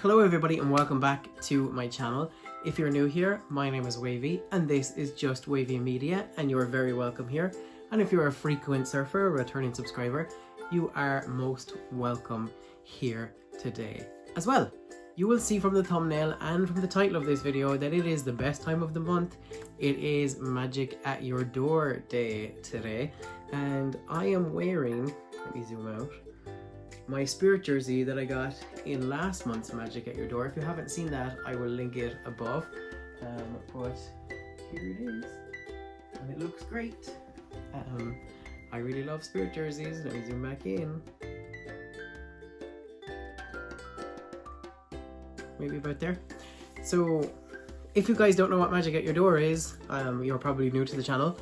Hello everybody and welcome back to my channel. If you're new here, my name is Wavy and this is Just Wavy Media and you're very welcome here. And if you're a frequent surfer, a returning subscriber, you are most welcome here today as well. You will see from the thumbnail and from the title of this video that it is the best time of the month. It is Magic at Your Door Day today and I am wearing, let me zoom out, my Spirit jersey that I got in last month's Magic at Your Door. If you haven't seen that, I will link it above. But here it is, and it looks great. I really love Spirit jerseys. Let me zoom back in. Maybe about there. So, if you guys don't know what Magic at Your Door is, you're probably new to the channel.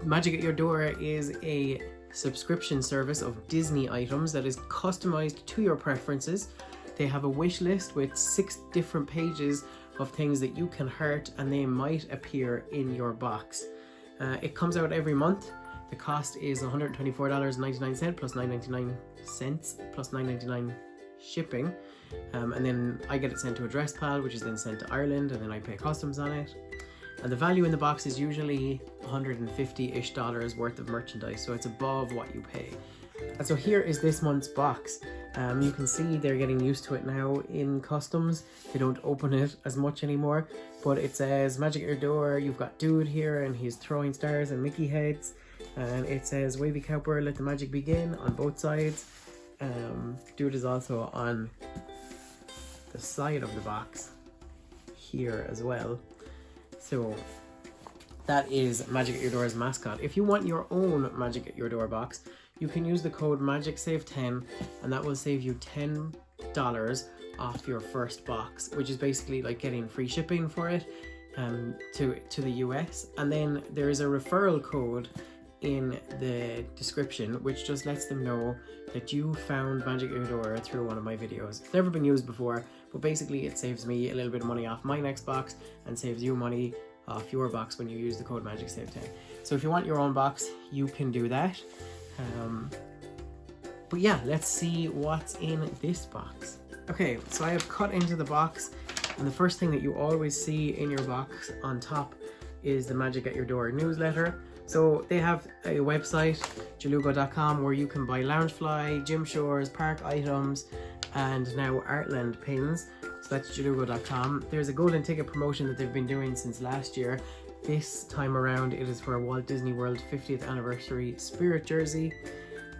Magic at Your Door is a subscription service of Disney items that is customized to your preferences. They have a wish list with 6 different pages of things that you can heart and they might appear in your box. It comes out every month. The cost is $124.99 plus 9.99 plus $9.99 shipping, and then I get it sent to AddressPal, which is then sent to Ireland, and then I pay customs on it. And the value in the box is usually $150-ish worth of merchandise, so it's above what you pay. And so here is this month's box. You can see they're getting used to it now in customs. They don't open it as much anymore, but it says Magic at Your Door. You've got Dude here and he's throwing stars and Mickey heads. And it says Wavy Cowper, let the magic begin on both sides. Dude is also on the side of the box here as well. So that is Magic at Your Door's mascot. If you want your own Magic at Your Door box, you can use the code MAGICSAVE10 and that will save you $10 off your first box, which is basically like getting free shipping for it to the US. And then there is a referral code in the description which just lets them know that you found Magic at Your Door through one of my videos. It's never been used before, but basically it saves me a little bit of money off my next box and saves you money off your box when you use the code MAGICSAVE10. So if you want your own box, you can do that. But yeah, let's see what's in this box. Okay, so I have cut into the box, and the first thing that you always see in your box on top is the Magic at Your Door newsletter. So they have a website, jalugo.com, where you can buy Loungefly, Gym Shores, park items, and now Artland pins. So that's jalugo.com. There's a golden ticket promotion that they've been doing since last year. This time around it is for a Walt Disney World 50th anniversary Spirit jersey.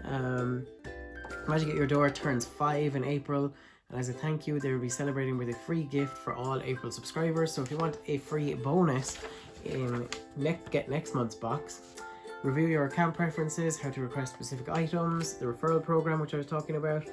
Magic at Your Door turns 5 in April, and as a thank you they will be celebrating with a free gift for all April subscribers. So if you want a free bonus get next month's box, review your account preferences, how to request specific items, the referral program which I was talking about,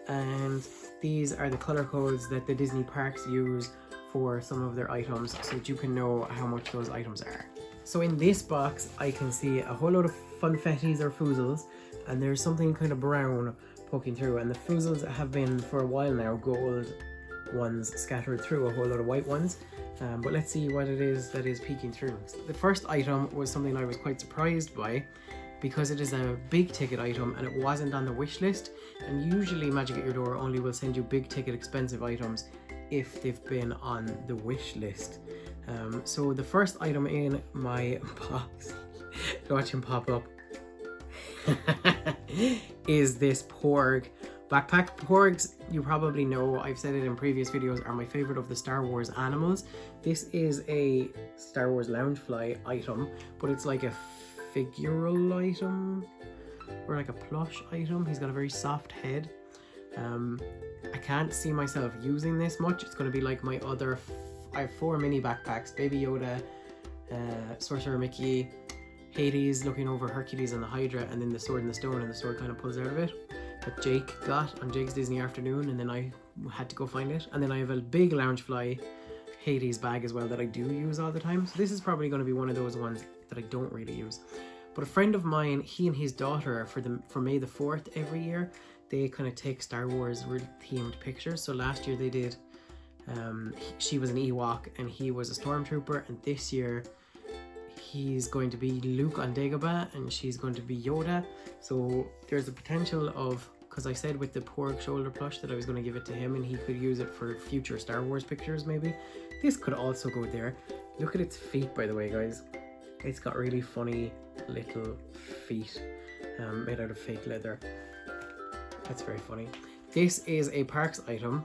and these are the color codes that the Disney parks use for some of their items so that you can know how much those items are. So in this box I can see a whole load of funfettis or foozles, and there's something kind of brown poking through, and the foozles have been for a while now gold ones scattered through a whole lot of white ones. But let's see what it is that is peeking through. The first item was something I was quite surprised by because it is a big ticket item and it wasn't on the wish list, and usually Magic at Your Door only will send you big ticket expensive items if they've been on the wish list. So the first item in my box, watch him pop up, is this Porg backpack. Porgs, you probably know, I've said it in previous videos, are my favorite of the Star Wars animals. This is a Star Wars Loungefly item, but it's like a figural item or like a plush item. He's got a very soft head. I can't see myself using this much. It's going to be like my other I have 4 mini backpacks: Baby Yoda, Sorcerer Mickey, Hades looking over Hercules and the Hydra, and then the Sword in the Stone, and the sword kind of pulls out of it, that Jake got on Jake's Disney Afternoon, and then I had to go find it. And then I have a big Loungefly Hades bag as well that I do use all the time. So this is probably going to be one of those ones that I don't really use. But a friend of mine, he and his daughter, for May the 4th every year, they kind of take Star Wars themed pictures. So last year they did, she was an Ewok and he was a Stormtrooper, and this year he's going to be Luke on Dagobah and she's going to be Yoda. So there's the potential of because I said with the Porg shoulder plush that I was going to give it to him and he could use it for future Star Wars pictures maybe. This could also go there. Look at its feet, by the way, guys. It's got really funny little feet made out of fake leather. That's very funny. This is a parks item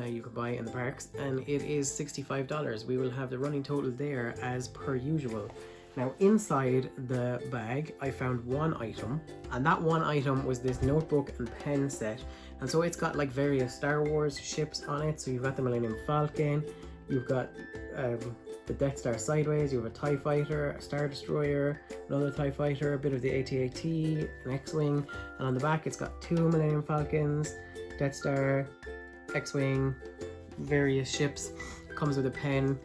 you can buy in the parks, and it is $65. We will have the running total there as per usual. Now inside the bag I found one item, and that one item was this notebook and pen set, and so it's got like various Star Wars ships on it. So you've got the Millennium Falcon, you've got the Death Star sideways, you have a TIE Fighter, a Star Destroyer, another TIE Fighter, a bit of the AT-AT, an X-Wing, and on the back it's got 2 Millennium Falcons, Death Star, X-Wing, various ships. Comes with a pen,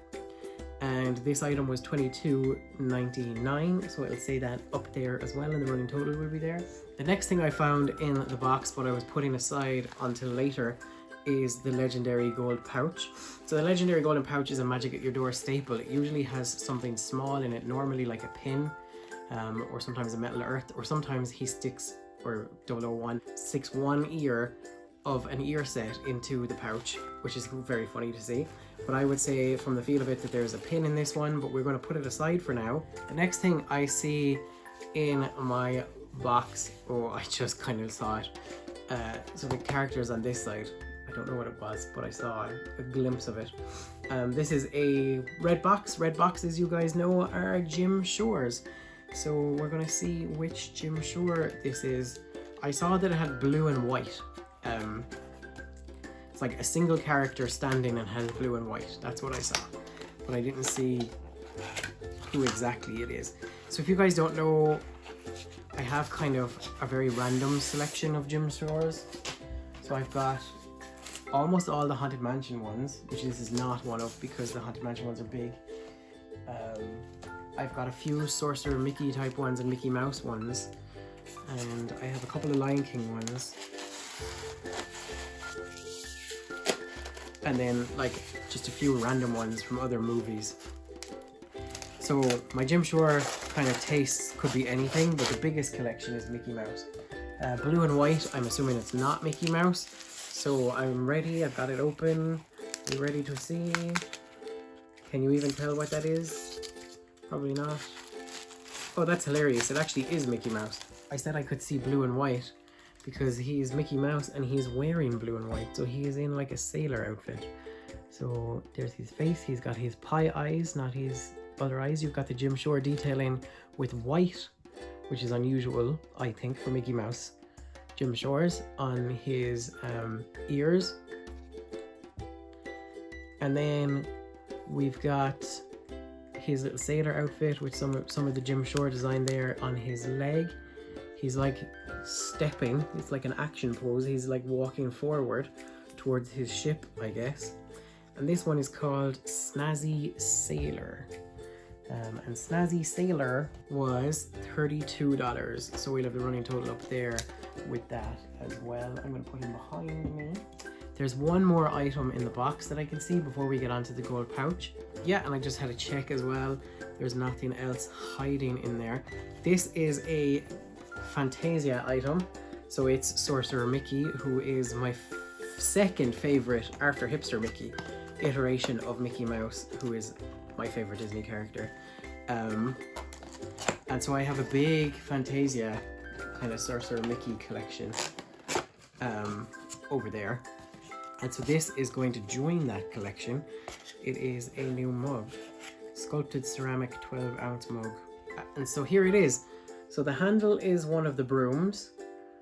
and this item was $22.99, so it'll say that up there as well, and the running total will be there. The next thing I found in the box, but I was putting aside until later, is the Legendary Gold Pouch. So the Legendary Golden Pouch is a Magic at Your Door staple. It usually has something small in it, normally like a pin, or sometimes a Metal Earth, or sometimes he sticks, or 001, sticks one ear of an ear set into the pouch, which is very funny to see. But I would say from the feel of it that there's a pin in this one, but we're going to put it aside for now. The next thing I see in my box, oh, I just kind of saw it. So the characters on this side, I don't know what it was, but I saw a glimpse of it. This is a red box. Red boxes, you guys know, are Jim Shores. So we're going to see which Jim Shore this is. I saw that it had blue and white. It's like a single character standing and has blue and white. That's what I saw, but I didn't see who exactly it is. So if you guys don't know, I have kind of a very random selection of Jim Shores. So I've got almost all the Haunted Mansion ones, which this is not one of because the Haunted Mansion ones are big. I've got a few Sorcerer Mickey type ones and Mickey Mouse ones, and I have a couple of Lion King ones. And then like just a few random ones from other movies. So my Jim Shore kind of tastes could be anything, but the biggest collection is Mickey Mouse. Blue and white, I'm assuming it's not Mickey Mouse. So I'm ready, I've got it open. Are you ready to see? Can you even tell what that is? Probably not. Oh, that's hilarious, it actually is Mickey Mouse. I said I could see blue and white because he's Mickey Mouse and he's wearing blue and white, so he is in like a sailor outfit. So there's his face, he's got his pie eyes, not his other eyes. You've got the Jim Shore detailing with white, which is unusual, I think, for Mickey Mouse. Jim Shore's on his ears. And then we've got his little sailor outfit with some of the Jim Shore design there on his leg. He's like stepping, it's like an action pose. He's like walking forward towards his ship, I guess. And this one is called Snazzy Sailor. And Snazzy Sailor was $32. So we'll have the running total up there with that as well. I'm going to put him behind me. There's one more item in the box that I can see before we get onto the gold pouch. Yeah, and I just had a check as well. There's nothing else hiding in there. This is a Fantasia item. So it's Sorcerer Mickey, who is my second favorite after Hipster Mickey iteration of Mickey Mouse, who is my favorite Disney character. And so I have a big Fantasia kind of Sorcerer Mickey collection over there. And so this is going to join that collection. It is a new mug, sculpted ceramic 12-ounce mug. And so here it is. So the handle is one of the brooms.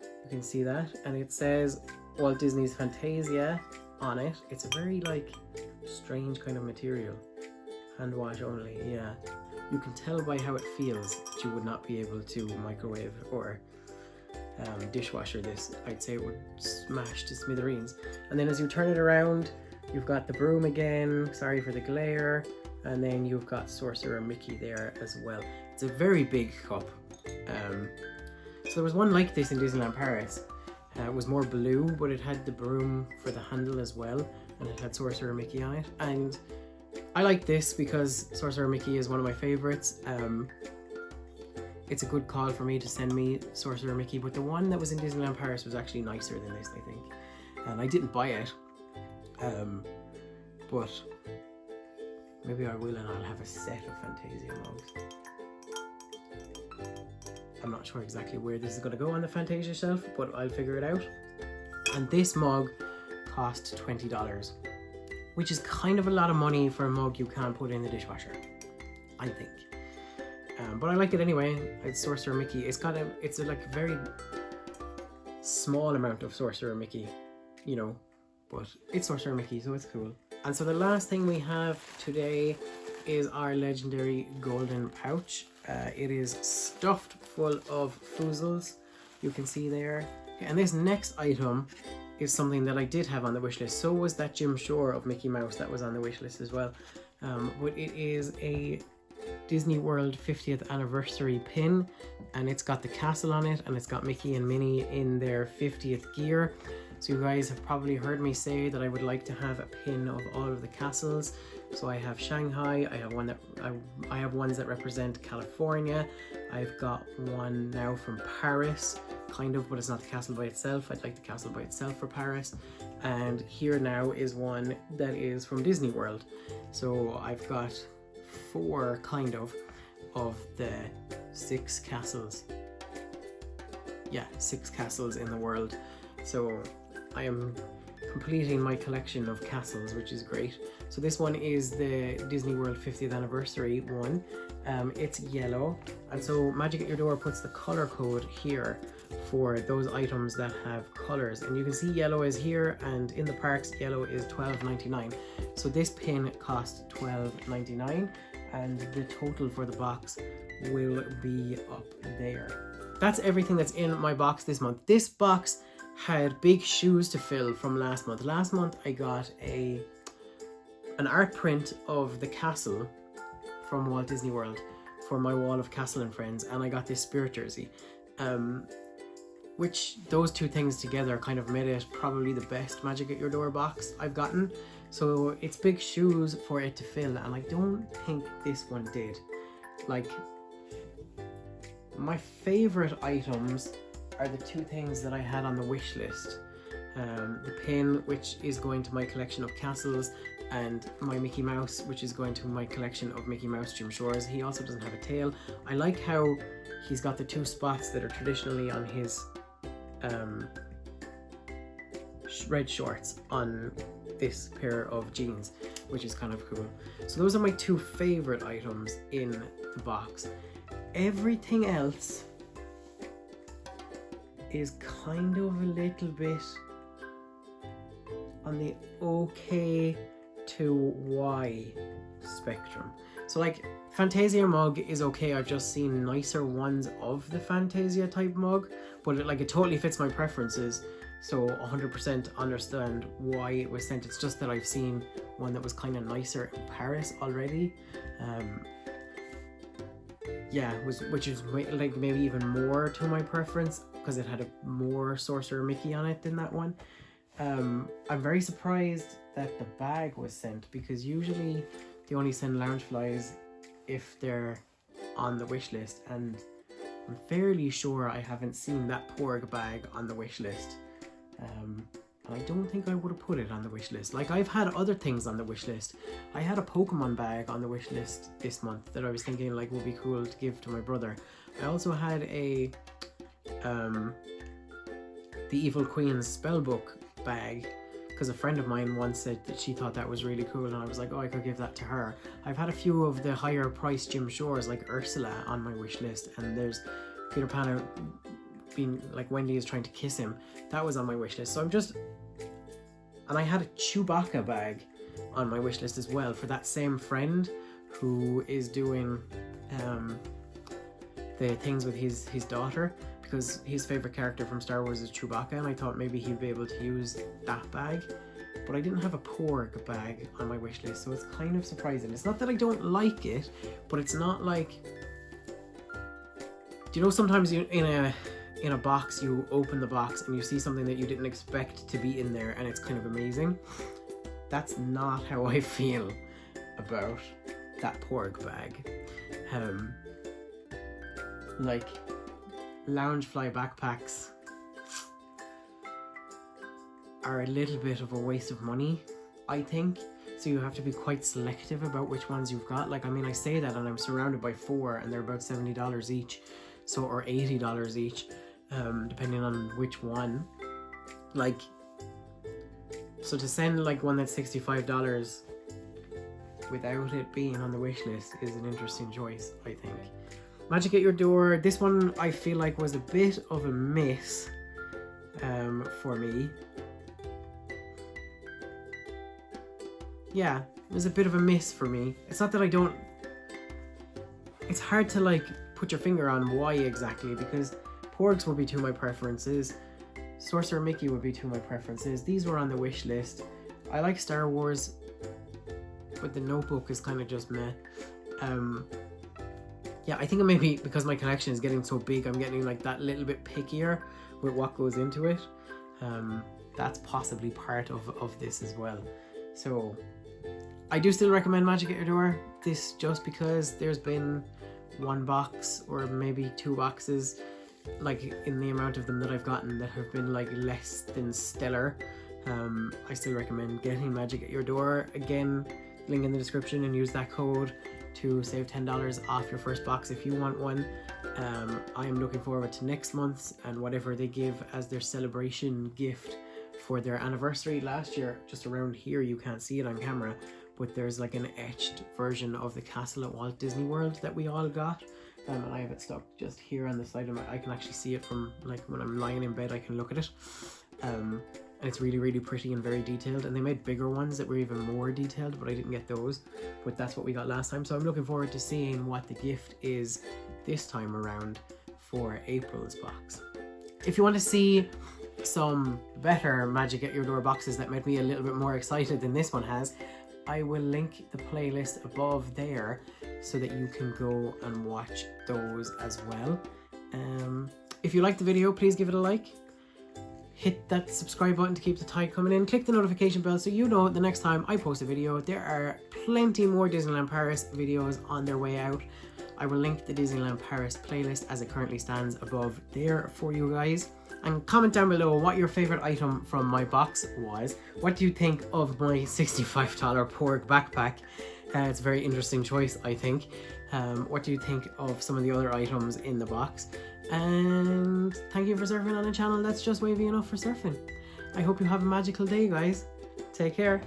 You can see that. And it says Walt Disney's Fantasia on it. It's a very like strange kind of material. Hand wash only, yeah. You can tell by how it feels that you would not be able to microwave or dishwasher this. I'd say it would smash to smithereens. And then as you turn it around, you've got the broom again, sorry for the glare, and then you've got Sorcerer Mickey there as well. It's a very big cup. So there was one like this in Disneyland Paris. It was more blue, but it had the broom for the handle as well, and it had Sorcerer Mickey on it. And I like this because Sorcerer Mickey is one of my favorites. it's a good call for me to send me Sorcerer Mickey, but the one that was in Disneyland Paris was actually nicer than this, I think. And I didn't buy it, but maybe I will, and I'll have a set of Fantasia mugs. I'm not sure exactly where this is going to go on the Fantasia shelf, but I'll figure it out. And this mug cost $20, which is kind of a lot of money for a mug you can't put in the dishwasher, I think. But I like it anyway. It's Sorcerer Mickey. It's a like very small amount of Sorcerer Mickey, you know, but it's Sorcerer Mickey, so it's cool. And so the last thing we have today is our legendary golden pouch. It is stuffed full of Foozles, you can see there. And this next item is something that I did have on the wish list. So was that Jim Shore of Mickey Mouse that was on the wish list as well. But it is a Disney World 50th anniversary pin, and it's got the castle on it, and it's got Mickey and Minnie in their 50th gear. So you guys have probably heard me say that I would like to have a pin of all of the castles. So I have Shanghai, I have one that I have ones that represent California. I've got one now from Paris, kind of, but it's not the castle by itself. I'd like the castle by itself for Paris. And here now is one that is from Disney World. So I've got 4 kind of the 6 castles. Yeah, 6 castles in the world. So I am completing my collection of castles, which is great. So this one is the Disney World 50th anniversary one. It's yellow, and so Magic at Your Door puts the color code here for those items that have colors, and you can see yellow is here, and in the parks yellow is $12.99. So this pin cost $12.99, and the total for the box will be up there. That's everything that's in my box this month. This box had big shoes to fill from last month. Last month I got an art print of the castle from Walt Disney World for my wall of Castle and Friends, and I got this Spirit jersey, which those two things together kind of made it probably the best Magic at Your Door box I've gotten. So it's big shoes for it to fill, and I don't think this one did. Like, my favorite items are the 2 things that I had on the wish list. The pin, which is going to my collection of castles, and my Mickey Mouse, which is going to my collection of Mickey Mouse Jim Shores. He also doesn't have a tail. I like how he's got the 2 spots that are traditionally on his red shorts on this pair of jeans, which is kind of cool. So those are my 2 favorite items in the box. Everything else is kind of a little bit on the okay to Y spectrum. So like Fantasia mug is okay. I've just seen nicer ones of the Fantasia type mug, but it totally fits my preferences. So 100% understand why it was sent. It's just that I've seen one that was kind of nicer in Paris already. Yeah, which is like maybe even more to my preference because it had a more Sorcerer Mickey on it than that one. I'm very surprised that the bag was sent, because usually they only send Loungeflies if they're on the wish list, and I'm fairly sure I haven't seen that Porg bag on the wish list. I don't think I would have put it on the wish list. Like, I've had other things on the wish list. I had a Pokemon bag on the wish list this month that I was thinking like would be cool to give to my brother. I also had a the Evil Queen's spellbook bag, because a friend of mine once said that she thought that was really cool, and I was like, oh, I could give that to her. I've had a few of the higher priced Jim Shores like Ursula on my wish list, and there's Peter Pan being like Wendy is trying to kiss him. That was on my wish list. So and I had a Chewbacca bag on my wish list as well for that same friend who is doing the things with his daughter, because his favorite character from Star Wars is Chewbacca, and I thought maybe he'd be able to use that bag. But I didn't have a Porg bag on my wish list, so it's kind of surprising. It's not that I don't like it, but it's not like, do you know, sometimes in a box you open the box and you see something that you didn't expect to be in there and it's kind of amazing? That's not how I feel about that Porg bag. like Loungefly backpacks are a little bit of a waste of money, I think. So you have to be quite selective about which ones you've got. Like, I mean, I say that and I'm surrounded by 4 and they're about $70 each, so, or $80 each, depending on which one. Like, so to send like one that's $65 without it being on the wish list is an interesting choice, I think. Magic at Your Door, this one I feel like was a bit of a miss for me. Yeah, it was a bit of a miss for me. It's not that I don't... It's hard to like put your finger on why exactly, because Porgs would be two of my preferences. Sorcerer Mickey would be two of my preferences. These were on the wish list. I like Star Wars, but the Notebook is kind of just meh. Yeah, I think it may be because my collection is getting so big, I'm getting like that little bit pickier with what goes into it. That's possibly part of this as well. So I do still recommend Magic at Your Door. This just because there's been 1 box or maybe 2 boxes, like in the amount of them that I've gotten, that have been like less than stellar. I still recommend getting Magic at Your Door. Again, link in the description, and use that code to save $10 off your first box if you want one. I am looking forward to next month's and whatever they give as their celebration gift for their anniversary. Last year, just around here, you can't see it on camera, but there's like an etched version of the castle at Walt Disney World that we all got. And I have it stuck just here on the side of my... I can actually see it from, like, when I'm lying in bed, I can look at it. And it's really, really pretty and very detailed. And they made bigger ones that were even more detailed, but I didn't get those. But that's what we got last time. So I'm looking forward to seeing what the gift is this time around for April's box. If you want to see some better Magic at Your Door boxes that made me a little bit more excited than this one has, I will link the playlist above there so that you can go and watch those as well. If you liked the video, please give it a like. Hit that subscribe button to keep the tide coming in. Click the notification bell so you know the next time I post a video. There are plenty more Disneyland Paris videos on their way out. I will link the Disneyland Paris playlist as it currently stands above there for you guys. And comment down below what your favorite item from my box was. What do you think of my $65 Porg backpack? It's a very interesting choice, I think. What do you think of some of the other items in the box? And thank you for surfing on a channel that's just wavy enough for surfing. I hope you have a magical day, guys. Take care.